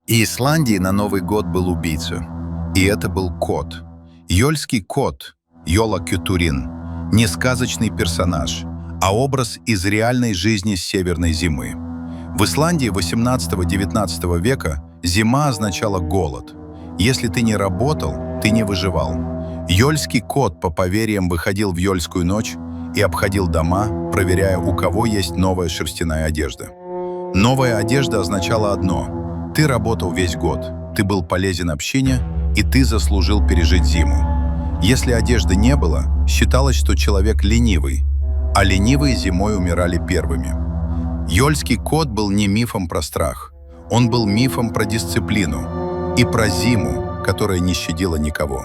И Исландии на Новый год был убийца. И это был кот. Йольский кот, Йола Кютурин, не сказочный персонаж, а образ из реальной жизни северной зимы. В Исландии 18-19 века зима означала голод. Если ты не работал, ты не выживал. Йольский кот, по поверьям, выходил в Йольскую ночь и обходил дома, проверяя, у кого есть новая шерстяная одежда. Новая одежда означала одно – ты работал весь год, ты был полезен общине, и ты заслужил пережить зиму. Если одежды не было, считалось, что человек ленивый, а ленивые зимой умирали первыми. Йольский кот был не мифом про страх, он был мифом про дисциплину и про зиму, которая не щадила никого.